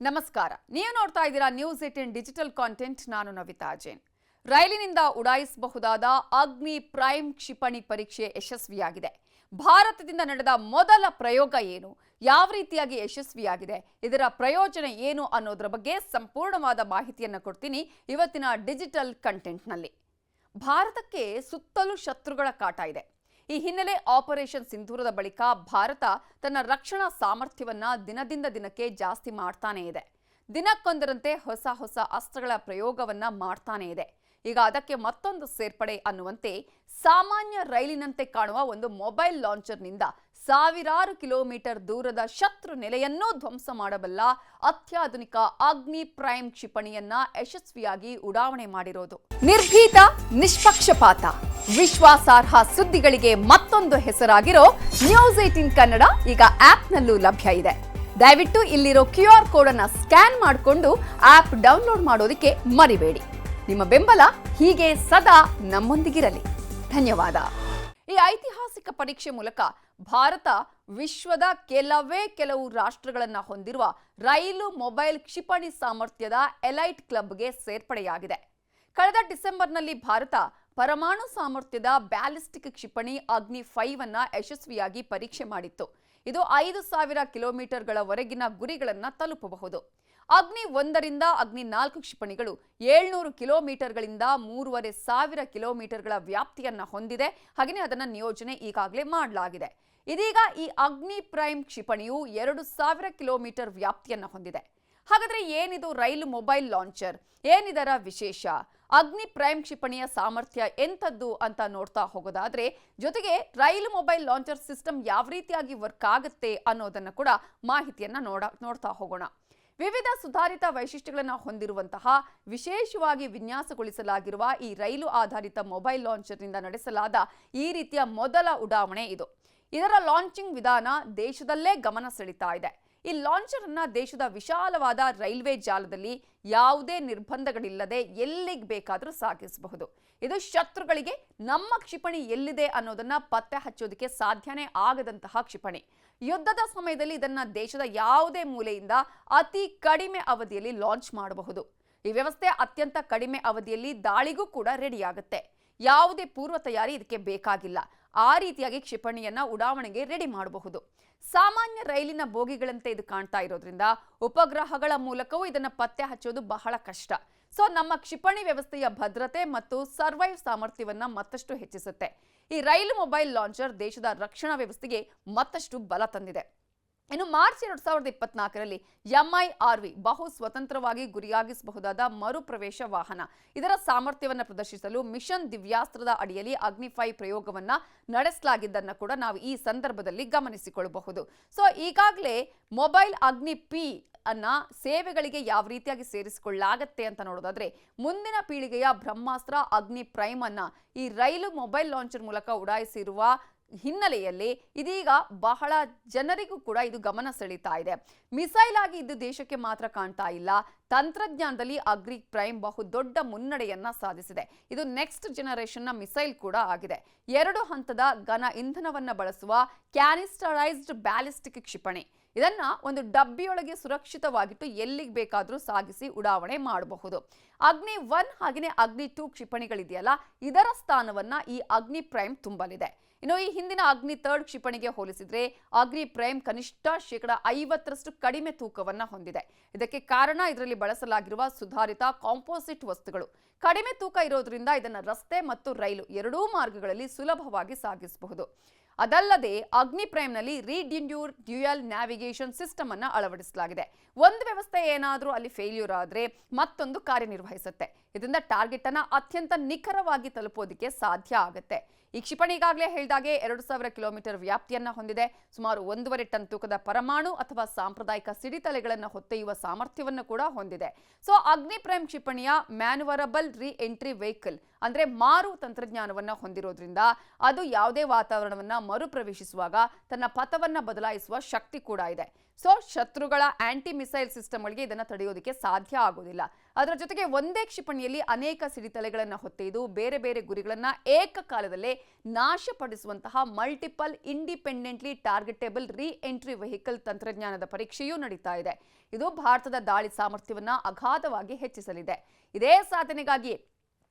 ನಮಸ್ಕಾರ. ನೀವು ನೋಡ್ತಾ ಇದ್ದೀರಾ ನ್ಯೂಸ್ 18 ಡಿಜಿಟಲ್ ಕಾಂಟೆಂಟ್. ನಾನು ನವಿತಾ ಜೈನ್. ರೈಲಿನಿಂದ ಉಡಾಯಿಸಬಹುದಾದ ಅಗ್ನಿ ಪ್ರೈಮ್ ಕ್ಷಿಪಣಿ ಪರೀಕ್ಷೆ ಯಶಸ್ವಿಯಾಗಿದೆ. ಭಾರತದಿಂದ ನಡೆದ ಮೊದಲ ಪ್ರಯೋಗ ಏನು, ಯಾವ ರೀತಿಯಾಗಿ ಯಶಸ್ವಿಯಾಗಿದೆ, ಇದರ ಪ್ರಯೋಜನ ಏನು ಅನ್ನೋದರ ಬಗ್ಗೆ ಸಂಪೂರ್ಣವಾದ ಮಾಹಿತಿಯನ್ನು ಕೊಡ್ತೀನಿ ಇವತ್ತಿನ ಡಿಜಿಟಲ್ ಕಂಟೆಂಟ್ನಲ್ಲಿ. ಭಾರತಕ್ಕೆ ಸುತ್ತಲೂ ಶತ್ರುಗಳ ಕಾಟ ಇದೆ. ಈ ಹಿನ್ನೆಲೆ ಆಪರೇಷನ್ ಸಿಂಧೂರದ ಬಳಿಕ ಭಾರತ ತನ್ನ ರಕ್ಷಣಾ ಸಾಮರ್ಥ್ಯವನ್ನ ದಿನದಿಂದ ದಿನಕ್ಕೆ ಜಾಸ್ತಿ ಮಾಡ್ತಾನೆ ಇದೆ. ದಿನಕ್ಕೊಂದರಂತೆ ಹೊಸ ಹೊಸ ಅಸ್ತ್ರಗಳ ಪ್ರಯೋಗವನ್ನ ಮಾಡ್ತಾನೆ ಇದೆ. ಈಗ ಅದಕ್ಕೆ ಮತ್ತೊಂದು ಸೇರ್ಪಡೆ ಅನ್ನುವಂತೆ ಸಾಮಾನ್ಯ ರೈಲಿನಂತೆ ಕಾಣುವ ಒಂದು ಮೊಬೈಲ್ ಲಾಂಚರ್ನಿಂದ ಸಾವಿರಾರು ಕಿಲೋಮೀಟರ್ ದೂರದ ಶತ್ರು ನೆಲೆಯನ್ನೂ ಧ್ವಂಸ ಮಾಡಬಲ್ಲ ಅತ್ಯಾಧುನಿಕ ಅಗ್ನಿ ಪ್ರೈಮ್ ಕ್ಷಿಪಣಿಯನ್ನ ಯಶಸ್ವಿಯಾಗಿ ಉಡಾವಣೆ ಮಾಡಿರೋದು. ನಿರ್ಭೀತ, ನಿಷ್ಪಕ್ಷಪಾತ, ವಿಶ್ವಾಸಾರ್ಹ ಸುದ್ದಿಗಳಿಗೆ ಮತ್ತೊಂದು ಹೆಸರಾಗಿರೋ ನ್ಯೂಸ್ 18 ಕನ್ನಡ ಈಗ ಆಪ್ನಲ್ಲೂ ಲಭ್ಯ ಇದೆ. ದಯವಿಟ್ಟು ಇಲ್ಲಿರೋ QR ಕೋಡ್ ಅನ್ನ ಸ್ಕ್ಯಾನ್ ಮಾಡಿಕೊಂಡು ಆಪ್ ಡೌನ್ಲೋಡ್ ಮಾಡೋದಕ್ಕೆ ಮರಿಬೇಡಿ. ನಿಮ್ಮ ಬೆಂಬಲ ಹೀಗೆ ಸದಾ ನಮ್ಮೊಂದಿಗಿರಲಿ. ಧನ್ಯವಾದ. ಈ ಐತಿಹಾಸಿಕ ಪರೀಕ್ಷೆ ಮೂಲಕ ಭಾರತ ವಿಶ್ವದ ಕೆಲವು ರಾಷ್ಟ್ರಗಳನ್ನು ಹೊಂದಿರುವ ರೈಲು ಮೊಬೈಲ್ ಕ್ಷಿಪಣಿ ಸಾಮರ್ಥ್ಯದ ಎಲೈಟ್ ಕ್ಲಬ್ಗೆ ಸೇರ್ಪಡೆಯಾಗಿದೆ. ಕಳೆದ ಡಿಸೆಂಬರ್ನಲ್ಲಿ ಭಾರತ ಪರಮಾಣು ಸಾಮರ್ಥ್ಯದ ಬ್ಯಾಲಿಸ್ಟಿಕ್ ಕ್ಷಿಪಣಿ ಅಗ್ನಿ 5 ಅನ್ನ ಯಶಸ್ವಿಯಾಗಿ ಪರೀಕ್ಷೆ ಮಾಡಿತ್ತು. ಇದು 5000 ಕಿಲೋಮೀಟರ್ಗಳವರೆಗಿನ ಗುರಿಗಳನ್ನು ತಲುಪಬಹುದು. ಅಗ್ನಿ 1ರಿಂದ ಅಗ್ನಿ 4 ಕ್ಷಿಪಣಿಗಳು 700 ಕಿಲೋಮೀಟರ್ಗಳಿಂದ 3500 ಕಿಲೋಮೀಟರ್ಗಳ ವ್ಯಾಪ್ತಿಯನ್ನ ಹೊಂದಿದೆ. ಹಾಗೆಯೇ ಅದನ್ನ ನಿಯೋಜನೆ ಈಗಾಗಲೇ ಮಾಡಲಾಗಿದೆ. ಇದೀಗ ಈ ಅಗ್ನಿ ಪ್ರೈಮ್ ಕ್ಷಿಪಣಿಯು 2000 ಕಿಲೋಮೀಟರ್ ವ್ಯಾಪ್ತಿಯನ್ನ ಹೊಂದಿದೆ. ಹಾಗಾದ್ರೆ ಏನಿದು ರೈಲು ಮೊಬೈಲ್ ಲಾಂಚರ್, ಏನಿದರ ವಿಶೇಷ, ಅಗ್ನಿ ಪ್ರೈಮ್ ಕ್ಷಿಪಣಿಯ ಸಾಮರ್ಥ್ಯ ಎಂಥದ್ದು ಅಂತ ನೋಡ್ತಾ ಹೋಗೋದಾದ್ರೆ, ಜೊತೆಗೆ ರೈಲು ಮೊಬೈಲ್ ಲಾಂಚರ್ ಸಿಸ್ಟಮ್ ಯಾವ ರೀತಿಯಾಗಿ ವರ್ಕ್ ಆಗುತ್ತೆ ಅನ್ನೋದನ್ನ ಕೂಡ ಮಾಹಿತಿಯನ್ನ ನೋಡ್ತಾ ಹೋಗೋಣ. ವಿವಿಧ ಸುಧಾರಿತ ವೈಶಿಷ್ಟ್ಯಗಳನ್ನು ಹೊಂದಿರುವಂತಹ ವಿಶೇಷವಾಗಿ ವಿನ್ಯಾಸಗೊಳಿಸಲಾಗಿರುವ ಈ ರೈಲು ಆಧಾರಿತ ಮೊಬೈಲ್ ಲಾಂಚರ್ನಿಂದ ನಡೆಸಲಾದ ಈ ರೀತಿಯ ಮೊದಲ ಉಡಾವಣೆ ಇದು. ಇದರ ಲಾಂಚಿಂಗ್ ವಿಧಾನ ದೇಶದಲ್ಲೇ ಗಮನ ಸೆಳೀತಾ ಇದೆ. ಈ ಲಾಂಚರ್ ಅನ್ನ ದೇಶದ ವಿಶಾಲವಾದ ರೈಲ್ವೆ ಜಾಲದಲ್ಲಿ ಯಾವುದೇ ನಿರ್ಬಂಧಗಳಿಲ್ಲದೆ ಎಲ್ಲಿಗೆ ಬೇಕಾದರೂ ಸಾಗಿಸಬಹುದು. ಇದು ಶತ್ರುಗಳಿಗೆ ನಮ್ಮ ಕ್ಷಿಪಣಿ ಎಲ್ಲಿದೆ ಅನ್ನೋದನ್ನ ಪತ್ತೆ ಹಚ್ಚೋದಕ್ಕೆ ಸಾಧ್ಯನೇ ಆಗದಂತಹ ಕ್ಷಿಪಣಿ. ಯುದ್ಧದ ಸಮಯದಲ್ಲಿ ಇದನ್ನ ದೇಶದ ಯಾವುದೇ ಮೂಲೆಯಿಂದ ಅತಿ ಕಡಿಮೆ ಅವಧಿಯಲ್ಲಿ ಲಾಂಚ್ ಮಾಡಬಹುದು. ಈ ವ್ಯವಸ್ಥೆ ಅತ್ಯಂತ ಕಡಿಮೆ ಅವಧಿಯಲ್ಲಿ ದಾಳಿಗೂ ಕೂಡ ರೆಡಿ ಆಗುತ್ತೆ. ಯಾವುದೇ ಪೂರ್ವ ತಯಾರಿ ಇದಕ್ಕೆ ಬೇಕಾಗಿಲ್ಲ. ಆ ರೀತಿಯಾಗಿ ಕ್ಷಿಪಣಿಯನ್ನ ಉಡಾವಣೆಗೆ ರೆಡಿ ಮಾಡಬಹುದು. ಸಾಮಾನ್ಯ ರೈಲಿನ ಬೋಗಿಗಳಂತೆ ಇದು ಕಾಣ್ತಾ ಇರೋದ್ರಿಂದ ಉಪಗ್ರಹಗಳ ಮೂಲಕವೂ ಇದನ್ನ ಪತ್ತೆ ಹಚ್ಚೋದು ಬಹಳ ಕಷ್ಟ. ಸೊ ನಮ್ಮ ಕ್ಷಿಪಣಿ ವ್ಯವಸ್ಥೆಯ ಭದ್ರತೆ ಮತ್ತು ಸರ್ವೈವ್ ಸಾಮರ್ಥ್ಯವನ್ನ ಮತ್ತಷ್ಟು ಹೆಚ್ಚಿಸುತ್ತೆ. ಈ ರೈಲು ಮೊಬೈಲ್ ಲಾಂಚರ್ ದೇಶದ ರಕ್ಷಣಾ ವ್ಯವಸ್ಥೆಗೆ ಮತ್ತಷ್ಟು ಬಲ ತಂದಿದೆ. ಇನ್ನು ಮಾರ್ಚ್ 2024ರಲ್ಲಿ MIRV ಬಹು ಸ್ವತಂತ್ರವಾಗಿ ಗುರಿಯಾಗಿಸಬಹುದಾದ ಮರುಪ್ರವೇಶ ವಾಹನ, ಇದರ ಸಾಮರ್ಥ್ಯವನ್ನು ಪ್ರದರ್ಶಿಸಲು ಮಿಷನ್ ದಿವ್ಯಾಸ್ತ್ರದ ಅಡಿಯಲ್ಲಿ ಅಗ್ನಿ 5 ಪ್ರಯೋಗವನ್ನ ನಡೆಸಲಾಗಿದ್ದನ್ನು ಕೂಡ ನಾವು ಈ ಸಂದರ್ಭದಲ್ಲಿ ಗಮನಿಸಿಕೊಳ್ಳಬಹುದು. ಸೊ ಈಗಾಗಲೇ ಮೊಬೈಲ್ ಅಗ್ನಿ P ಅನ್ನ ಸೇವೆಗಳಿಗೆ ಯಾವ ರೀತಿಯಾಗಿ ಸೇರಿಸಿಕೊಳ್ಳಲಾಗತ್ತೆ ಅಂತ ನೋಡೋದಾದ್ರೆ, ಮುಂದಿನ ಪೀಳಿಗೆಯ ಬ್ರಹ್ಮಾಸ್ತ್ರ ಅಗ್ನಿ ಪ್ರೈಮ್ ಅನ್ನ ಈ ರೈಲು ಮೊಬೈಲ್ ಲಾಂಚರ್ ಮೂಲಕ ಉಡಾಯಿಸಿರುವ ಹಿನ್ನೆಲೆಯಲ್ಲಿ ಇದೀಗ ಬಹಳ ಜನರಿಗೂ ಕೂಡ ಇದು ಗಮನ ಸೆಳೀತಾ ಇದೆ. ಮಿಸೈಲ್ ಆಗಿ ಇದು ದೇಶಕ್ಕೆ ಮಾತ್ರ ಕಾಣ್ತಾ ಇಲ್ಲ. ತಂತ್ರಜ್ಞಾನದಲ್ಲಿ ಅಗ್ನಿ ಪ್ರೈಮ್ ಬಹು ದೊಡ್ಡ ಮುನ್ನಡೆಯನ್ನ ಸಾಧಿಸಿದೆ. ಇದು ನೆಕ್ಸ್ಟ್ ಜನರೇಷನ್ ನ ಮಿಸೈಲ್ ಕೂಡ ಆಗಿದೆ. 2 ಹಂತದ ಘನ ಇಂಧನವನ್ನ ಬಳಸುವ ಕ್ಯಾನಿಸ್ಟರೈಸ್ಡ್ ಬ್ಯಾಲಿಸ್ಟಿಕ್ ಕ್ಷಿಪಣಿ. ಇದನ್ನ ಒಂದು ಡಬ್ಬಿಯೊಳಗೆ ಸುರಕ್ಷಿತವಾಗಿಟ್ಟು ಎಲ್ಲಿಗೆ ಬೇಕಾದರೂ ಸಾಗಿಸಿ ಉಡಾವಣೆ ಮಾಡಬಹುದು. ಅಗ್ನಿ 1 ಹಾಗೆಯೇ ಅಗ್ನಿ 2 ಕ್ಷಿಪಣಿಗಳಿದೆಯಲ್ಲ, ಇದರ ಸ್ಥಾನವನ್ನ ಈ ಅಗ್ನಿ ಪ್ರೈಮ್ ತುಂಬಲಿದೆ. ಇನ್ನು ಈ ಹಿಂದಿನ ಅಗ್ನಿ 3 ಕ್ಷಿಪಣಿಗೆ ಹೋಲಿಸಿದ್ರೆ ಅಗ್ನಿ ಪ್ರೈಮ್ ಕನಿಷ್ಠ 50% ಕಡಿಮೆ ತೂಕವನ್ನ ಹೊಂದಿದೆ. ಇದಕ್ಕೆ ಕಾರಣ ಇದರಲ್ಲಿ ಬಳಸಲಾಗಿರುವ ಸುಧಾರಿತ ಕಾಂಪೋಸಿಟ್ ವಸ್ತುಗಳು. ಕಡಿಮೆ ತೂಕ ಇರೋದ್ರಿಂದ ಇದನ್ನ ರಸ್ತೆ ಮತ್ತು ರೈಲು ಎರಡೂ ಮಾರ್ಗಗಳಲ್ಲಿ ಸುಲಭವಾಗಿ ಸಾಗಿಸಬಹುದು. ಅದಲ್ಲದೆ ಅಗ್ನಿ ಪ್ರೈಮ್ನಲ್ಲಿ ರೀಡ್ಯೂರ್ ಡ್ಯೂಯಲ್ ನ್ಯಾವಿಗೇಷನ್ ಸಿಸ್ಟಮ್ ಅನ್ನ ಅಳವಡಿಸಲಾಗಿದೆ. ಒಂದು ವ್ಯವಸ್ಥೆ ಏನಾದರೂ ಅಲ್ಲಿ ಫೇಲ್ಯೂರ್ ಆದ್ರೆ ಮತ್ತೊಂದು ಕಾರ್ಯನಿರ್ವಹಿಸುತ್ತೆ. ಇದರಿಂದ ಟಾರ್ಗೆಟ್ ಅನ್ನ ಅತ್ಯಂತ ನಿಖರವಾಗಿ ತಲುಪೋದಕ್ಕೆ ಸಾಧ್ಯ ಆಗುತ್ತೆ. ಈ ಕ್ಷಿಪಣಿ ಈಗಾಗಲೇ ಹೇಳಿದಾಗೆ 2000 ಕಿಲೋಮೀಟರ್ ವ್ಯಾಪ್ತಿಯನ್ನ ಹೊಂದಿದೆ. ಸುಮಾರು 1.5 ಟನ್ ತೂಕದ ಪರಮಾಣು ಅಥವಾ ಸಾಂಪ್ರದಾಯಿಕ ಸಿಡಿತಲೆಗಳನ್ನು ಹೊತ್ತೊಯ್ಯುವ ಸಾಮರ್ಥ್ಯವನ್ನು ಕೂಡ ಹೊಂದಿದೆ. ಸೊ ಅಗ್ನಿ ಪ್ರೈಮ್ ಕ್ಷಿಪಣಿಯ ಮ್ಯಾನುವರಬಲ್ ರೀ ಎಂಟ್ರಿ ವೆಹಿಕಲ್ ಅಂದ್ರೆ ಮಾರು ತಂತ್ರಜ್ಞಾನವನ್ನ ಹೊಂದಿರೋದ್ರಿಂದ ಅದು ಯಾವುದೇ ವಾತಾವರಣವನ್ನ ಮರುಪ್ರವೇಶಿಸುವಾಗ ತನ್ನ ಪಥವನ್ನ ಬದಲಾಯಿಸುವ ಶಕ್ತಿ ಕೂಡ ಇದೆ. ಸೊ ಶತ್ರುಗಳ ಆಂಟಿ ಮಿಸೈಲ್ ಸಿಸ್ಟಮ್ಗಳಿಗೆ ಇದನ್ನು ತಡೆಯೋದಕ್ಕೆ ಸಾಧ್ಯ ಆಗೋದಿಲ್ಲ. ಅದರ ಜೊತೆಗೆ ಒಂದೇ ಕ್ಷಿಪಣಿಯಲ್ಲಿ ಅನೇಕ ಸಿಡಿತಲೆಗಳನ್ನು ಹೊತ್ತೊಯ್ದು ಬೇರೆ ಬೇರೆ ಗುರಿಗಳನ್ನು ಏಕಕಾಲದಲ್ಲೇ ನಾಶಪಡಿಸುವಂತಹ ಮಲ್ಟಿಪಲ್ ಇಂಡಿಪೆಂಡೆಂಟ್ಲಿ ಟಾರ್ಗೆಟೇಬಲ್ ರೀ ಎಂಟ್ರಿ ವೆಹಿಕಲ್ ತಂತ್ರಜ್ಞಾನದ ಪರೀಕ್ಷೆಯೂ ನಡೀತಾ ಇದೆ. ಇದು ಭಾರತದ ದಾಳಿ ಸಾಮರ್ಥ್ಯವನ್ನು ಅಗಾಧವಾಗಿ ಹೆಚ್ಚಿಸಲಿದೆ. ಇದೇ ಸಾಧನೆಗಾಗಿ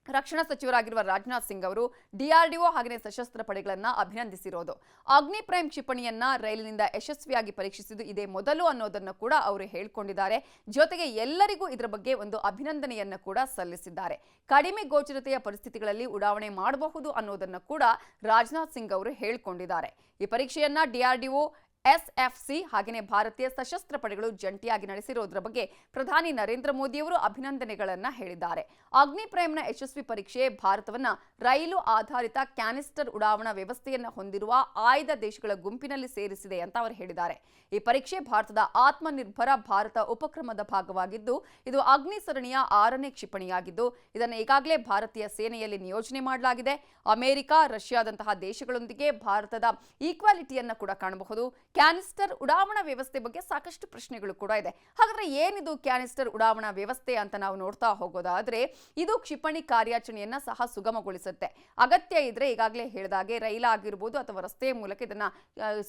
ರಕ್ಷಣಾ ಸಚಿವರಾಗಿರುವ ರಾಜನಾಥ್ ಸಿಂಗ್ ಅವರು ಡಿಆರ್ಡಿಒ ಹಾಗೆಯೇ ಸಶಸ್ತ್ರ ಪಡೆಗಳನ್ನು ಅಭಿನಂದಿಸಿರೋದು. ಅಗ್ನಿ ಪ್ರೈಮ್ ಕ್ಷಿಪಣಿಯನ್ನ ರೈಲಿನಿಂದ ಯಶಸ್ವಿಯಾಗಿ ಪರೀಕ್ಷಿಸಿದ್ದು ಇದೇ ಮೊದಲು ಅನ್ನೋದನ್ನು ಕೂಡ ಅವರು ಹೇಳಿಕೊಂಡಿದ್ದಾರೆ. ಜೊತೆಗೆ ಎಲ್ಲರಿಗೂ ಇದರ ಬಗ್ಗೆ ಒಂದು ಅಭಿನಂದನೆಯನ್ನು ಕೂಡ ಸಲ್ಲಿಸಿದ್ದಾರೆ. ಕಡಿಮೆ ಗೋಚರತೆಯ ಪರಿಸ್ಥಿತಿಗಳಲ್ಲಿ ಉಡಾವಣೆ ಮಾಡಬಹುದು ಅನ್ನೋದನ್ನು ಕೂಡ ರಾಜನಾಥ್ ಸಿಂಗ್ ಅವರು ಹೇಳಿಕೊಂಡಿದ್ದಾರೆ. ಈ ಪರೀಕ್ಷೆಯನ್ನ ಡಿಆರ್ಡಿಒ, ಎಸ್ಎಫ್ಸಿ ಹಾಗೆಯೇ ಭಾರತೀಯ ಸಶಸ್ತ್ರ ಪಡೆಗಳು ಜಂಟಿಯಾಗಿ ನಡೆಸಿರೋದ್ರ ಬಗ್ಗೆ ಪ್ರಧಾನಿ ನರೇಂದ್ರ ಮೋದಿ ಅವರು ಅಭಿನಂದನೆಗಳನ್ನ ಹೇಳಿದ್ದಾರೆ. ಅಗ್ನಿ ಪ್ರೈಮ್ನ ಯಶಸ್ವಿ ಪರೀಕ್ಷೆ ಭಾರತವನ್ನ ರೈಲು ಆಧಾರಿತ ಕ್ಯಾನಿಸ್ಟರ್ ಉಡಾವಣಾ ವ್ಯವಸ್ಥೆಯನ್ನು ಹೊಂದಿರುವ ಆಯ್ದ ದೇಶಗಳ ಗುಂಪಿನಲ್ಲಿ ಸೇರಿಸಿದೆ ಅಂತ ಅವರು ಹೇಳಿದ್ದಾರೆ. ಈ ಪರೀಕ್ಷೆ ಭಾರತದ ಆತ್ಮನಿರ್ಭರ ಭಾರತ ಉಪಕ್ರಮದ ಭಾಗವಾಗಿದ್ದು ಇದು ಅಗ್ನಿ ಸರಣಿಯ 6ನೇ ಕ್ಷಿಪಣಿಯಾಗಿದ್ದು ಇದನ್ನು ಈಗಾಗಲೇ ಭಾರತೀಯ ಸೇನೆಯಲ್ಲಿ ನಿಯೋಜನೆ ಮಾಡಲಾಗಿದೆ. ಅಮೆರಿಕ, ರಷ್ಯಾದಂತಹ ದೇಶಗಳೊಂದಿಗೆ ಭಾರತದ ಈಕ್ವಾಲಿಟಿಯನ್ನು ಕೂಡ ಕಾಣಬಹುದು. ಕ್ಯಾನಿಸ್ಟರ್ ಉಡಾವಣಾ ವ್ಯವಸ್ಥೆ ಬಗ್ಗೆ ಸಾಕಷ್ಟು ಪ್ರಶ್ನೆಗಳು ಕೂಡ ಇದೆ. ಹಾಗಾದ್ರೆ ಏನಿದು ಕ್ಯಾನಿಸ್ಟರ್ ಉಡಾವಣಾ ವ್ಯವಸ್ಥೆ ಅಂತ ನಾವು ನೋಡ್ತಾ ಹೋಗೋದಾದ್ರೆ ಇದು ಕ್ಷಿಪಣಿ ಕಾರ್ಯಾಚರಣೆಯನ್ನ ಸಹ ಸುಗಮಗೊಳಿಸುತ್ತೆ. ಅಗತ್ಯ ಇದ್ರೆ ಈಗಾಗಲೇ ಹೇಳಿದಾಗೆ ರೈಲಾಗಿರ್ಬೋದು ಅಥವಾ ರಸ್ತೆಯ ಮೂಲಕ ಇದನ್ನ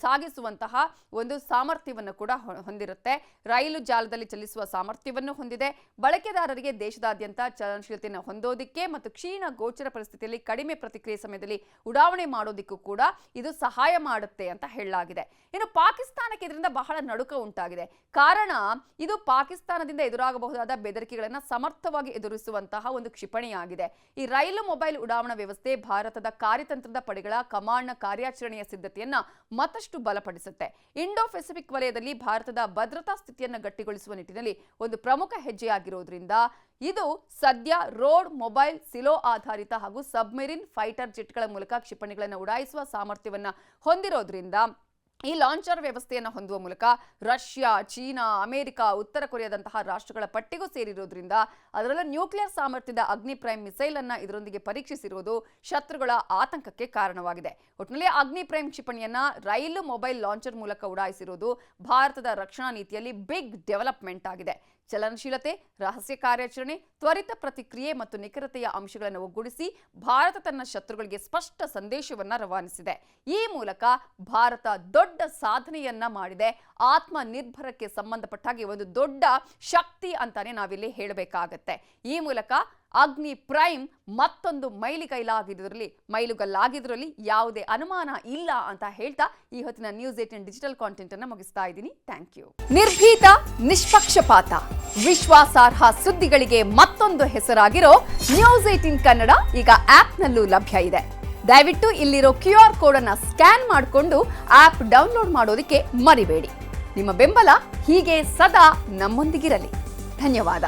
ಸಾಗಿಸುವಂತಹ ಒಂದು ಸಾಮರ್ಥ್ಯವನ್ನು ಕೂಡ ಹೊಂದಿರುತ್ತೆ. ರೈಲು ಜಾಲದಲ್ಲಿ ಚಲಿಸುವ ಸಾಮರ್ಥ್ಯವನ್ನು ಹೊಂದಿದೆ. ಬಳಕೆದಾರರಿಗೆ ದೇಶದಾದ್ಯಂತ ಚಲನಶೀಲತೆಯನ್ನು ಹೊಂದೋದಿಕ್ಕೆ ಮತ್ತು ಕ್ಷೀಣ ಗೋಚರ ಪರಿಸ್ಥಿತಿಯಲ್ಲಿ ಕಡಿಮೆ ಪ್ರತಿಕ್ರಿಯೆ ಸಮಯದಲ್ಲಿ ಉಡಾವಣೆ ಮಾಡೋದಿಕ್ಕೂ ಕೂಡ ಇದು ಸಹಾಯ ಮಾಡುತ್ತೆ ಅಂತ ಹೇಳಲಾಗಿದೆ. ಇನ್ನು ಪಾಕಿಸ್ತಾನಕ್ಕೆ ಇದರಿಂದ ಬಹಳ ನಡುಕ ಉಂಟಾಗಿದೆ. ಕಾರಣ ಇದು ಪಾಕಿಸ್ತಾನದಿಂದ ಎದುರಾಗಬಹುದಾದ ಬೆದರಿಕೆಗಳನ್ನು ಸಮರ್ಥವಾಗಿ ಎದುರಿಸುವಂತಹ ಒಂದು ಕ್ಷಿಪಣಿಯಾಗಿದೆ. ಈ ರೈಲು ಮೊಬೈಲ್ ಉಡಾವಣಾ ವ್ಯವಸ್ಥೆ ಭಾರತದ ಕಾರ್ಯತಂತ್ರದ ಪಡೆಗಳ ಕಮಾಂಡ್ನ ಕಾರ್ಯಾಚರಣೆಯ ಸಿದ್ಧತೆಯನ್ನ ಮತ್ತಷ್ಟು ಬಲಪಡಿಸುತ್ತೆ. ಇಂಡೋ ಪೆಸಿಫಿಕ್ ವಲಯದಲ್ಲಿ ಭಾರತದ ಭದ್ರತಾ ಸ್ಥಿತಿಯನ್ನು ಗಟ್ಟಿಗೊಳಿಸುವ ನಿಟ್ಟಿನಲ್ಲಿ ಒಂದು ಪ್ರಮುಖ ಹೆಜ್ಜೆಯಾಗಿರೋದ್ರಿಂದ ಇದು ಸದ್ಯ ರೋಡ್, ಮೊಬೈಲ್, ಸಿಲೋ ಆಧಾರಿತ ಹಾಗೂ ಸಬ್ಮೆರಿನ್ ಫೈಟರ್ ಜೆಟ್ಗಳ ಮೂಲಕ ಕ್ಷಿಪಣಿಗಳನ್ನು ಉಡಾಯಿಸುವ ಸಾಮರ್ಥ್ಯವನ್ನು ಹೊಂದಿರೋದ್ರಿಂದ ಈ ಲಾಂಚರ್ ವ್ಯವಸ್ಥೆಯನ್ನು ಹೊಂದುವ ಮೂಲಕ ರಷ್ಯಾ, ಚೀನಾ, ಅಮೆರಿಕ, ಉತ್ತರ ಕೊರಿಯಾದಂತಹ ರಾಷ್ಟ್ರಗಳ ಪಟ್ಟಿಗೂ ಸೇರಿರೋದ್ರಿಂದ ಅದರಲ್ಲೂ ನ್ಯೂಕ್ಲಿಯರ್ ಸಾಮರ್ಥ್ಯದ ಅಗ್ನಿ ಪ್ರೈಮ್ ಮಿಸೈಲ್ ಅನ್ನ ಇದರೊಂದಿಗೆ ಪರೀಕ್ಷಿಸಿರುವುದು ಶತ್ರುಗಳ ಆತಂಕಕ್ಕೆ ಕಾರಣವಾಗಿದೆ. ಒಟ್ಟಿನಲ್ಲಿ ಅಗ್ನಿ ಪ್ರೈಮ್ ಕ್ಷಿಪಣಿಯನ್ನ ರೈಲು ಮೊಬೈಲ್ ಲಾಂಚರ್ ಮೂಲಕ ಉಡಾಯಿಸಿರುವುದು ಭಾರತದ ರಕ್ಷಣಾ ನೀತಿಯಲ್ಲಿ ಬಿಗ್ ಡೆವಲಪ್ಮೆಂಟ್ ಆಗಿದೆ. ಚಲನಶೀಲತೆ, ರಹಸ್ಯ ಕಾರ್ಯಾಚರಣೆ, ತ್ವರಿತ ಪ್ರತಿಕ್ರಿಯೆ ಮತ್ತು ನಿಖರತೆಯ ಅಂಶಗಳನ್ನು ಒಗ್ಗೂಡಿಸಿ ಭಾರತ ತನ್ನ ಶತ್ರುಗಳಿಗೆ ಸ್ಪಷ್ಟ ಸಂದೇಶವನ್ನು ರವಾನಿಸಿದೆ. ಈ ಮೂಲಕ ಭಾರತ ದೊಡ್ಡ ಸಾಧನೆಯನ್ನ ಮಾಡಿದೆ. ಆತ್ಮನಿರ್ಭರಕ್ಕೆ ಸಂಬಂಧಪಟ್ಟ ಹಾಗೆ ಒಂದು ದೊಡ್ಡ ಶಕ್ತಿ ಅಂತಾನೆ ನಾವಿಲ್ಲಿ ಹೇಳಬೇಕಾಗತ್ತೆ. ಈ ಮೂಲಕ ಅಗ್ನಿ ಪ್ರೈಮ್ ಮತ್ತೊಂದು ಮೈಲುಗಲ್ಲಾಗಿದ್ರಲ್ಲಿ ಯಾವುದೇ ಅನುಮಾನ ಇಲ್ಲ ಅಂತ ಹೇಳ್ತಾ ಈ ಹೊತ್ತಿನ ನ್ಯೂಸ್ 18 ಡಿಜಿಟಲ್ ಕಾಂಟೆಂಟ್ ಅನ್ನು ಮುಗಿಸ್ತಾ ಇದ್ದೀನಿ. Thank you. ನಿರ್ಭೀತ, ನಿಷ್ಪಕ್ಷಪಾತ, ವಿಶ್ವಾಸಾರ್ಹ ಸುದ್ದಿಗಳಿಗೆ ಮತ್ತೊಂದು ಹೆಸರಾಗಿರೋ ನ್ಯೂಸ್ 18 ಕನ್ನಡ ಈಗ ಆಪ್ನಲ್ಲೂ ಲಭ್ಯ ಇದೆ. ದಯವಿಟ್ಟು ಇಲ್ಲಿರೋ QR ಕೋಡ್ ಅನ್ನ ಸ್ಕ್ಯಾನ್ ಮಾಡಿಕೊಂಡು ಆಪ್ ಡೌನ್ಲೋಡ್ ಮಾಡೋದಕ್ಕೆ ಮರಿಬೇಡಿ. ನಿಮ್ಮ ಬೆಂಬಲ ಹೀಗೆ ಸದಾ ನಮ್ಮೊಂದಿಗಿರಲಿ. ಧನ್ಯವಾದ.